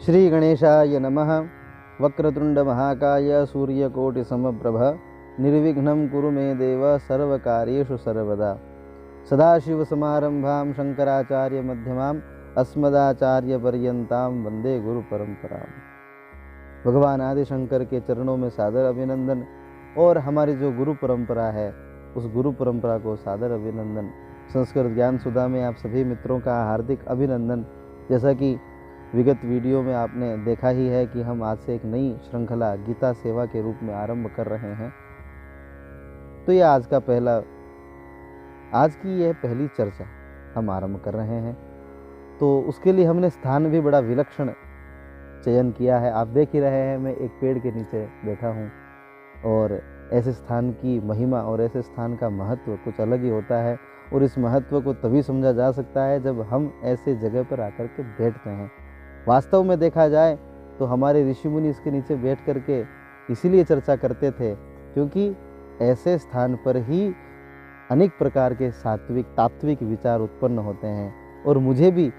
श्री गणेशाय नमः। वक्रतुंड महाकाय सूर्यकोटि समप्रभ निर्विघ्नं कुरु मे देव सर्वकार्येषु सर्वदा। सदाशिव समारंभां शंकराचार्य मध्यमाम् अस्मदाचार्य पर्यंतां वंदे गुरु परंपराम्। भगवान आदि शंकर के चरणों में सादर अभिनंदन और हमारी जो गुरु परंपरा है उस गुरु परंपरा को सादर अभिनंदन। संस्कृत ज्ञान सुधा में आप सभी मित्रों का हार्दिक अभिनंदन। जैसा कि विगत वीडियो में आपने देखा ही है कि हम आज से एक नई श्रृंखला गीता सेवा के रूप में आरंभ कर रहे हैं। तो ये आज की यह पहली चर्चा हम आरंभ कर रहे हैं। तो उसके लिए हमने स्थान भी बड़ा विलक्षण चयन किया है। आप देख ही रहे हैं, मैं एक पेड़ के नीचे बैठा हूँ और ऐसे स्थान की महिमा और ऐसे स्थान का महत्व कुछ अलग ही होता है। और इस महत्व को तभी समझा जा सकता है जब हम ऐसे जगह पर आकर के बैठते हैं। वास्तव में देखा जाए तो हमारे ऋषि मुनि इसके नीचे बैठ कर के इसीलिए चर्चा करते थे क्योंकि ऐसे स्थान पर ही अनेक प्रकार के सात्विक तात्विक विचार उत्पन्न होते हैं। और मुझे भी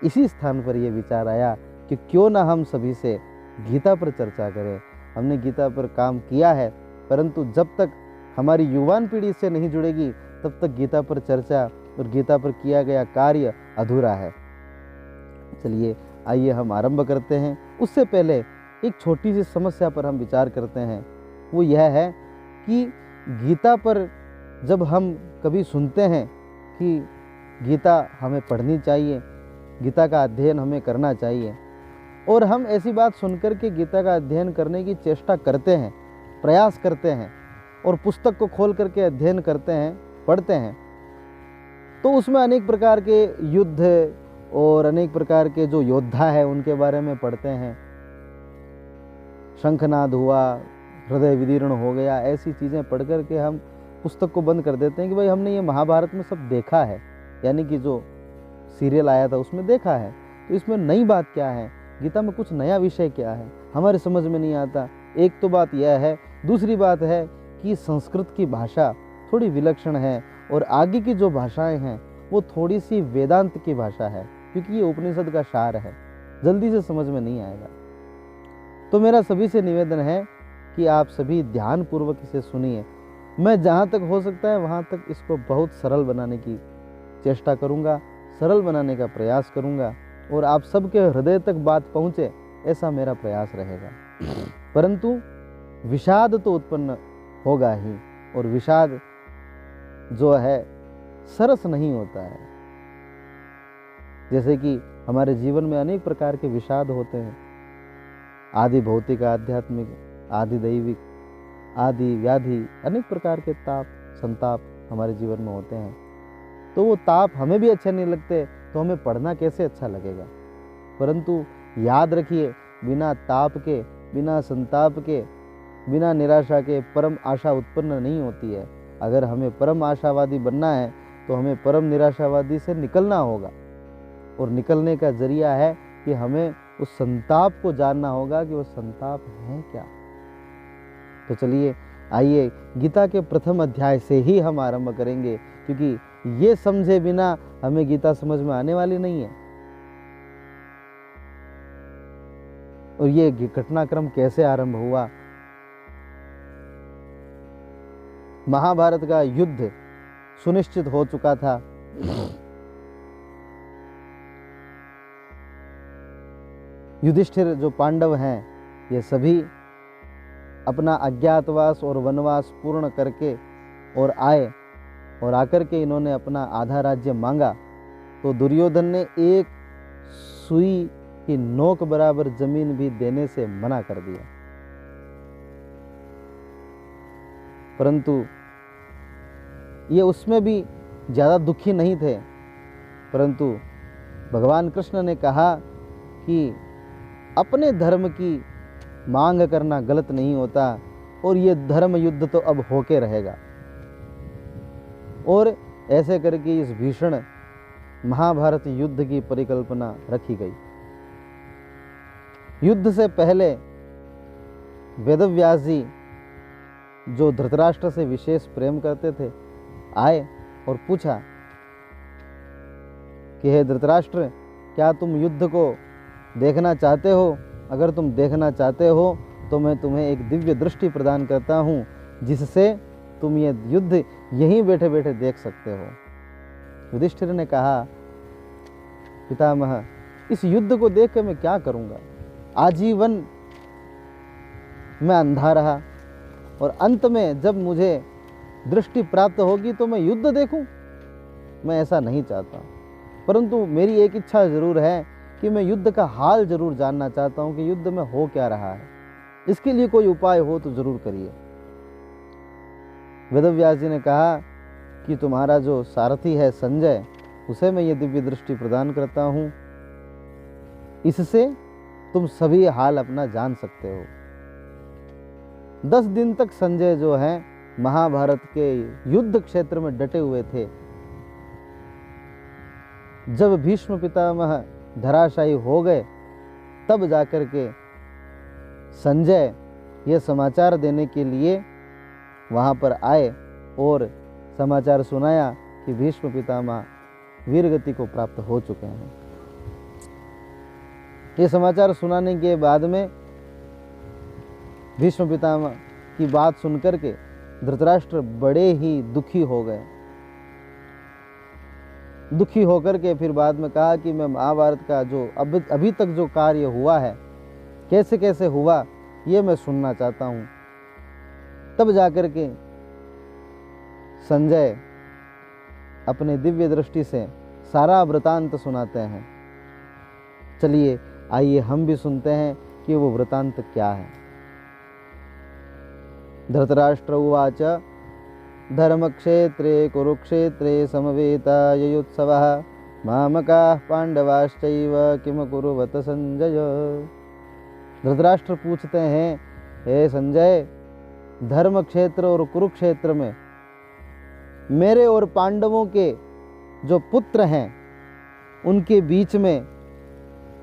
इसी स्थान पर यह विचार आया कि क्यों ना हम सभी से गीता पर चर्चा करें। हमने गीता पर काम किया है, परंतु जब तक हमारी युवान पीढ़ी से नहीं जुड़ेगी तब तक गीता पर चर्चा और गीता पर किया गया कार्य अधूरा है। चलिए आइए हम आरंभ करते हैं। उससे पहले एक छोटी सी समस्या पर हम विचार करते हैं। वो यह है कि गीता पर जब हम कभी सुनते हैं कि गीता हमें पढ़नी चाहिए, गीता का अध्ययन हमें करना चाहिए, और हम ऐसी बात सुनकर के गीता का अध्ययन करने की चेष्टा करते हैं, प्रयास करते हैं और पुस्तक को खोल करके अध्ययन करते हैं, पढ़ते हैं, तो उसमें अनेक प्रकार के युद्ध और अनेक प्रकार के जो योद्धा है उनके बारे में पढ़ते हैं। शंखनाद हुआ, हृदय विदीर्ण हो गया, ऐसी चीज़ें पढ़ कर के हम पुस्तक को बंद कर देते हैं कि भाई हमने ये महाभारत में सब देखा है, यानी कि जो सीरियल आया था उसमें देखा है, तो इसमें नई बात क्या है, गीता में कुछ नया विषय क्या है, हमारे समझ में नहीं आता। एक तो बात यह है। दूसरी बात है कि संस्कृत की भाषा थोड़ी विलक्षण है और आगे की जो भाषाएं हैं वो थोड़ी सी वेदांत की भाषा है, क्योंकि ये उपनिषद का सार है, जल्दी से समझ में नहीं आएगा। तो मेरा सभी से निवेदन है कि आप सभी ध्यानपूर्वक इसे सुनिए। मैं जहाँ तक हो सकता है वहाँ तक इसको बहुत सरल बनाने की चेष्टा करूँगा, सरल बनाने का प्रयास करूँगा और आप सबके हृदय तक बात पहुँचे, ऐसा मेरा प्रयास रहेगा। परंतु विषाद तो उत्पन्न होगा ही, और विषाद जो है सरस नहीं होता है। जैसे कि हमारे जीवन में अनेक प्रकार के विषाद होते हैं, आदि भौतिक, आध्यात्मिक, आदि दैविक, आदि व्याधि, अनेक प्रकार के ताप संताप हमारे जीवन में होते हैं। तो वो ताप हमें भी अच्छे नहीं लगते, तो हमें पढ़ना कैसे अच्छा लगेगा। परंतु याद रखिए, बिना ताप के, बिना संताप के, बिना निराशा के परम आशा उत्पन्न नहीं होती है। अगर हमें परम आशावादी बनना है तो हमें परम निराशावादी से निकलना होगा, और निकलने का जरिया है कि हमें उस संताप को जानना होगा कि वो संताप है क्या। तो चलिए आइए गीता के प्रथम अध्याय से ही हम आरंभ करेंगे, क्योंकि ये समझे बिना हमें गीता समझ में आने वाली नहीं है। और ये घटनाक्रम कैसे आरंभ हुआ। महाभारत का युद्ध सुनिश्चित हो चुका था। युधिष्ठिर जो पांडव हैं ये सभी अपना अज्ञातवास और वनवास पूर्ण करके और आए, और आकर के इन्होंने अपना आधा राज्य मांगा। तो दुर्योधन ने एक सुई की नोक बराबर जमीन भी देने से मना कर दिया। परंतु ये उसमें भी ज़्यादा दुखी नहीं थे। परंतु भगवान कृष्ण ने कहा कि अपने धर्म की मांग करना गलत नहीं होता, और ये धर्म युद्ध तो अब होके रहेगा। और ऐसे करके इस भीषण महाभारत युद्ध की परिकल्पना रखी गई। युद्ध से पहले वेदव्यास जी, जो धृतराष्ट्र से विशेष प्रेम करते थे, आए और पूछा कि हे धृतराष्ट्र, क्या तुम युद्ध को देखना चाहते हो, अगर तुम देखना चाहते हो तो मैं तुम्हें एक दिव्य दृष्टि प्रदान करता हूँ, जिससे तुम ये युद्ध यहीं बैठे बैठे देख सकते हो। युधिष्ठिर ने कहा, पितामह, इस युद्ध को देख कर मैं क्या करूँगा? आजीवन मैं अंधा रहा और अंत में जब मुझे दृष्टि प्राप्त होगी तो मैं युद्ध देखूं? मैं ऐसा नहीं चाहता, परंतु मेरी एक इच्छा जरूर है कि मैं युद्ध का हाल जरूर जानना चाहता हूं कि युद्ध में हो क्या रहा है। इसके लिए कोई उपाय हो तो जरूर करिए। वेदव्यास जी ने कहा कि तुम्हारा जो सारथी है संजय, उसे मैं ये दिव्य दृष्टि प्रदान करता हूं, इससे तुम सभी हाल अपना जान सकते हो। 10 दिन तक संजय जो है महाभारत के युद्ध क्षेत्र में डटे हुए थे। जब भीष्म पितामह धराशायी हो गए, तब जाकर के संजय ये समाचार देने के लिए वहां पर आए और समाचार सुनाया कि भीष्म पितामह वीरगति को प्राप्त हो चुके हैं। ये समाचार सुनाने के बाद में भीष्म पितामह की बात सुनकर के धृतराष्ट्र बड़े ही दुखी हो गए। दुखी होकर के फिर बाद में कहा कि मैं महाभारत का जो अभी तक जो कार्य हुआ है, कैसे कैसे हुआ, ये मैं सुनना चाहता हूँ। तब जाकर के संजय अपने दिव्य दृष्टि से सारा वृतांत सुनाते हैं। चलिए आइए हम भी सुनते हैं कि वो वृतांत क्या है। धृतराष्ट्र उवाच धर्मक्षेत्रे कुरुक्षेत्रे समवेतायुत्सवः मामकाः पांडवाश्चैव किम कुरुवत संजय। धृतराष्ट्र पूछते हैं, हे संजय, धर्म क्षेत्र और कुरुक्षेत्र में मेरे और पांडवों के जो पुत्र हैं उनके बीच में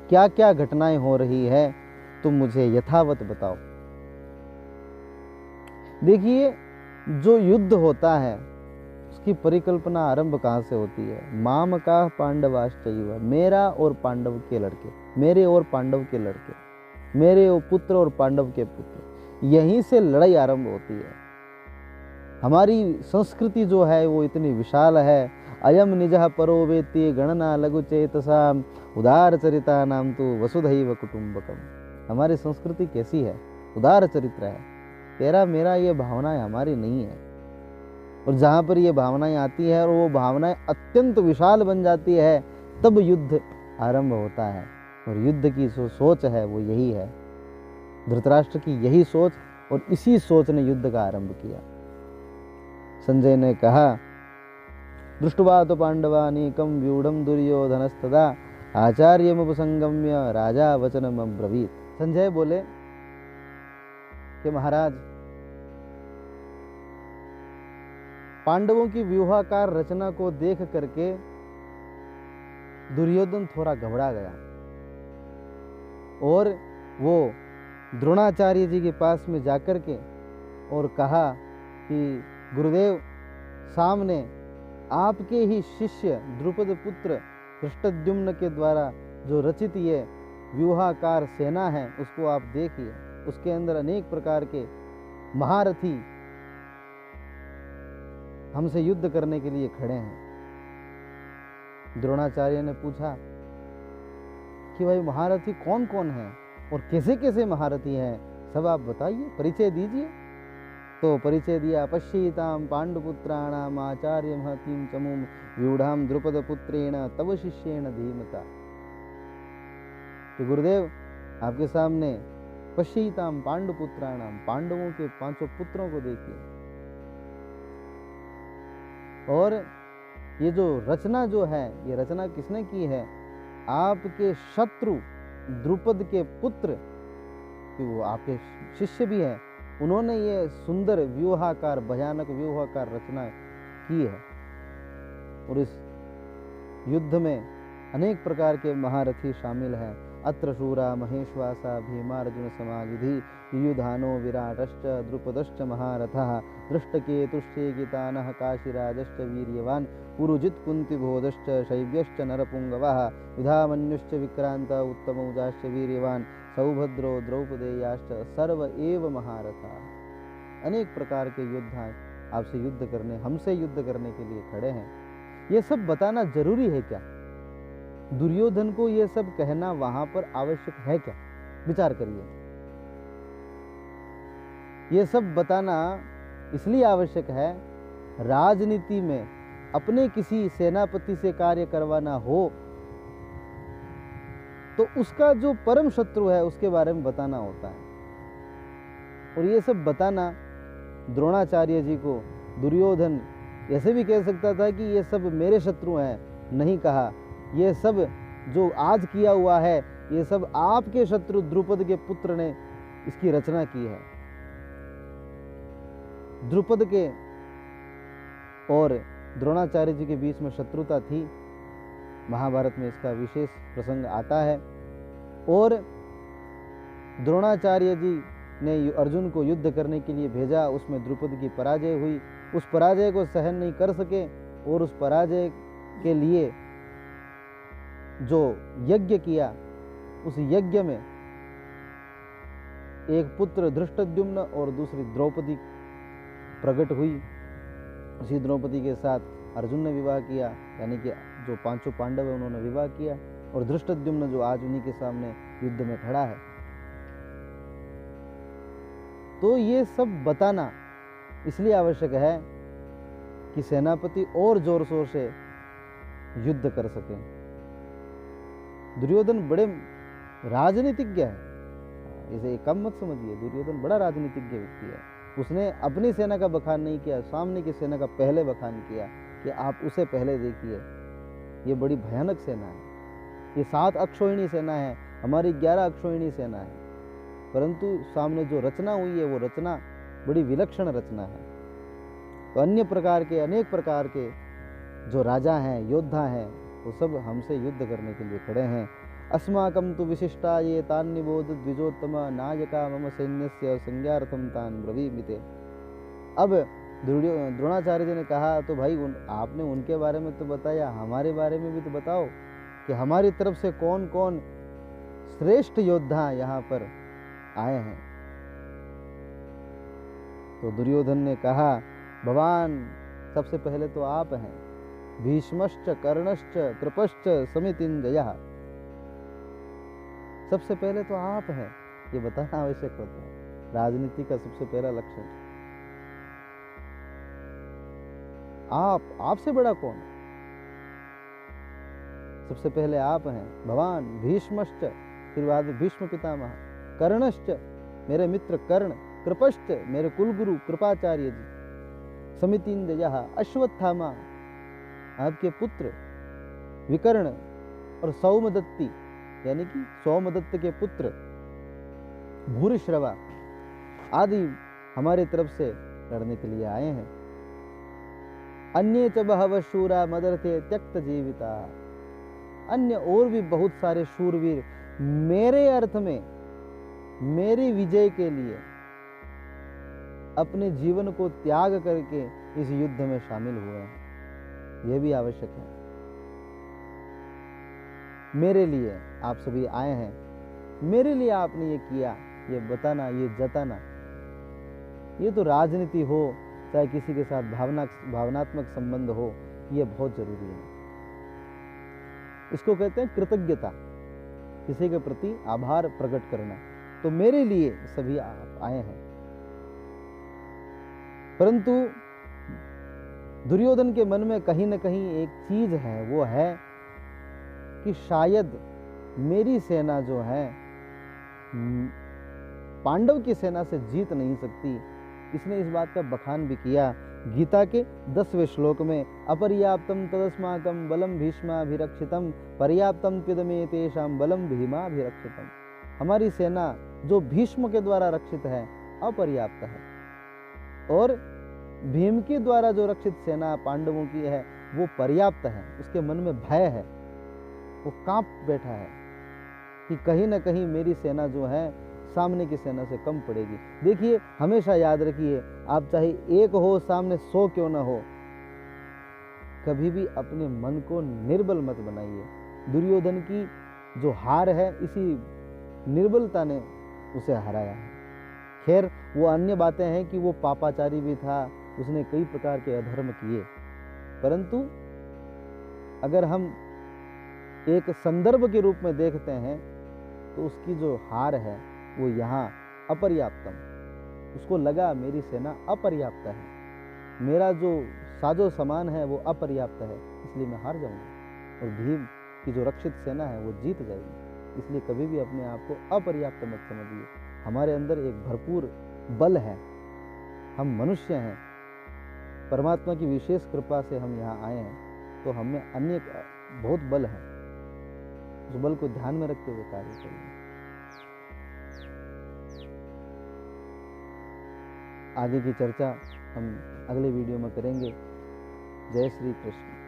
क्या क्या घटनाएं हो रही है, तुम मुझे यथावत बताओ। देखिए, जो युद्ध होता है उसकी परिकल्पना आरंभ कहाँ से होती है? माम का पांडवाश्चैव, मेरा और पांडव के लड़के, मेरे और पांडव के लड़के, मेरे और पुत्र और पांडव के पुत्र, यहीं से लड़ाई आरंभ होती है। हमारी संस्कृति जो है वो इतनी विशाल है। अयम निजः परो वेत्ति गणना लघु चेतसा उदार चरिता नाम तो वसुधैव कुटुंबकम। हमारी संस्कृति कैसी है? उदार चरित्र है। तेरा मेरा ये भावनाएं हमारी नहीं है। और जहाँ पर ये भावनाएं आती है और वो भावनाएं अत्यंत विशाल बन जाती है, तब युद्ध आरंभ होता है। और युद्ध की जो सोच है वो यही है। धृतराष्ट्र की यही सोच और इसी सोच ने युद्ध का आरंभ किया। संजय ने कहा, दृष्ट्वा तो पांडवानीकं व्यूढ़ं दुर्योधनस्तदा आचार्यमुपसंगम्य राजा वचनम अब्रवीत। संजय बोले कि महाराज, पांडवों की व्यूहाकार रचना को देख करके दुर्योधन थोड़ा घबरा गया और वो द्रोणाचार्य जी के पास में जाकर के और कहा कि गुरुदेव, सामने आपके ही शिष्य द्रुपद पुत्र धृष्टद्युम्न के द्वारा जो रचित ये व्यूहाकार सेना है उसको आप देखिए। उसके अंदर अनेक प्रकार के महारथी हमसे युद्ध करने के लिए खड़े हैं। द्रोणाचार्य ने पूछा कि भाई महारथी कौन कौन है और कैसे कैसे महारथी हैं, सब आप बताइए, परिचय दीजिए। तो परिचय दिया, पश्येताम पांडुपुत्राणाम आचार्य महतीम चमुम व्यूढ़ाम द्रुपद पुत्रेण तव शिष्येण धीमता। तो गुरुदेव, आपके सामने पश्येताम पांडुपुत्राणाम, पांडवों के 5 पुत्रों को देखिए। और ये जो रचना जो है, ये रचना किसने की है? आपके शत्रु द्रुपद के पुत्र, कि वो आपके शिष्य भी हैं, उन्होंने ये सुंदर व्यूहाकार, भयानक व्यूहाकार रचना की है। और इस युद्ध में अनेक प्रकार के महारथी शामिल हैं अत्र शूरा महेश्वासा भीमार्जुन समाविधि युयुधानो विराटश्च द्रुपदश्च महारथः दृष्टकेतुश्चेकितानः काशीराजश्च वीर्यवान् पुरुजित् कुन्तिबोधश्च शैव्यश्च नरपुङ्गवः युधामन्युश्च विक्रान्त उत्तमौजाश्च वीर्यवान् सौभद्रो द्रौपदेयाश्च सर्व एव महारथाः। अनेक प्रकार के योद्धा आपसे युद्ध करने, हमसे युद्ध करने के लिए खड़े हैं। ये सब बताना जरूरी है क्या? दुर्योधन को ये सब कहना वहां पर आवश्यक है क्या? विचार करिए। ये सब बताना इसलिए आवश्यक है, राजनीति में अपने किसी सेनापति से कार्य करवाना हो तो उसका जो परम शत्रु है उसके बारे में बताना होता है। और ये सब बताना द्रोणाचार्य जी को दुर्योधन ऐसे भी कह सकता था कि ये सब मेरे शत्रु हैं, नहीं कहा। ये सब जो आज किया हुआ है ये सब आपके शत्रु द्रुपद के पुत्र ने इसकी रचना की है। द्रुपद के और द्रोणाचार्य जी के बीच में शत्रुता थी, महाभारत में इसका विशेष प्रसंग आता है। और द्रोणाचार्य जी ने अर्जुन को युद्ध करने के लिए भेजा, उसमें द्रुपद की पराजय हुई। उस पराजय को सहन नहीं कर सके और उस पराजय के लिए जो यज्ञ किया, उस यज्ञ में एक पुत्र धृष्टद्युम्न और दूसरी द्रौपदी प्रकट हुई। उसी द्रौपदी के साथ अर्जुन ने विवाह किया, यानी कि जो पांचों पांडव है उन्होंने विवाह किया। और धृष्टद्युम्न जो आज उन्हीं के सामने युद्ध में खड़ा है। तो ये सब बताना इसलिए आवश्यक है कि सेनापति और जोर शोर से युद्ध कर सके। दुर्योधन बड़े राजनीतिज्ञ है, इसे कम मत समझिए। दुर्योधन बड़ा राजनीतिज्ञ व्यक्ति है। उसने अपनी सेना का बखान नहीं किया, सामने की सेना का पहले बखान किया कि आप उसे पहले देखिए, ये बड़ी भयानक सेना है। ये 7 अक्षौहिणी सेना है, हमारी 11 अक्षौहिणी सेना है, परंतु सामने जो रचना हुई है वो रचना बड़ी विलक्षण रचना है। तो अन्य प्रकार के, अनेक प्रकार के जो राजा हैं, योद्धा हैं, वो सब हमसे युद्ध करने के लिए खड़े हैं। अस्माकं तु विशिष्टा ये तान् निबोध द्विजोत्तम नायका मम सैन्यस्य संज्ञार्थम तान् ब्रवीमिते। अब द्रोणाचार्य जी ने कहा, तो भाई आपने उनके बारे में तो बताया, हमारे बारे में भी तो बताओ कि हमारी तरफ से कौन कौन श्रेष्ठ योद्धा यहाँ पर आए हैं। तो दुर्योधन ने कहा, भगवान सबसे पहले तो आप हैं, भीष्मश्च कर्णश्च कृपश्च समितिंजयः, सबसे पहले तो आप हैं। ये बताना आवश्यक होता है, राजनीति का सबसे पहला लक्षण। आपसे बड़ा कौन है? सबसे पहले आप हैं। भगवान भीष्मश्च, फिर बाद में भीष्म पितामह, कर्णश्च मेरे मित्र कर्ण, कृपश्च मेरे कुलगुरु कृपाचार्य जी, समितिंजयः अश्वत्थामा आपके पुत्र, विकर्ण और सौमदत्ती यानी कि सौमदत्त के पुत्र भूरिश्रवा आदि हमारे तरफ से लड़ने के लिए आए हैं। अन्ये च बहवः शूरा मदर्थे त्यक्त जीविता, अन्य और भी बहुत सारे शूरवीर मेरे अर्थ में, मेरी विजय के लिए अपने जीवन को त्याग करके इस युद्ध में शामिल हुए हैं। यह भी आवश्यक है। मेरे लिए आप सभी आए हैं, मेरे लिए आपने ये किया, ये बताना, ये जताना, ये तो राजनीति हो चाहे किसी के साथ भावनात्मक संबंध हो, ये बहुत जरूरी है। इसको कहते हैं कृतज्ञता, किसी के प्रति आभार प्रकट करना। तो मेरे लिए सभी आप आए हैं। परंतु दुर्योधन के मन में कहीं ना कहीं एक चीज है, वो है कि शायद मेरी सेना जो है पांडव की सेना से जीत नहीं सकती। इसने इस बात का बखान भी किया गीता के 10वें श्लोक में, अपर्याप्तम तदस्माकं बलम भीष्माभिरक्षितम पर्याप्तम पिदमे तेषां बलम भीमाभिरक्षितम। हमारी सेना जो भीष्म के द्वारा रक्षित है अपर्याप्त है, और भीम के द्वारा जो रक्षित सेना पांडवों की है वो पर्याप्त है। उसके मन में भय है, वो कांप बैठा है, कि कहीं ना कहीं मेरी सेना जो है सामने की सेना से कम पड़ेगी। देखिए, हमेशा याद रखिए, आप चाहे एक हो सामने 100 क्यों ना हो, कभी भी अपने मन को निर्बल मत बनाइए। दुर्योधन की जो हार है, इसी निर्बलता ने उसे हराया है। खैर, वो अन्य बातें हैं कि वो पापाचारी भी था, उसने कई प्रकार के अधर्म किए, परंतु अगर हम एक संदर्भ के रूप में देखते हैं तो उसकी जो हार है वो यहाँ अपर्याप्तम, उसको लगा मेरी सेना अपर्याप्त है, मेरा जो साजो सामान है वो अपर्याप्त है, इसलिए मैं हार जाऊंगा और भीम की जो रक्षित सेना है वो जीत जाएगी। इसलिए कभी भी अपने आप को अपर्याप्त मत समझिए। हमारे अंदर एक भरपूर बल है, हम मनुष्य हैं, परमात्मा की विशेष कृपा से हम यहाँ आए हैं, तो हमें अन्य बहुत बल है, उस बल को ध्यान में रखते हुए कार्य करिए। आगे की चर्चा हम अगले वीडियो में करेंगे। जय श्री कृष्ण।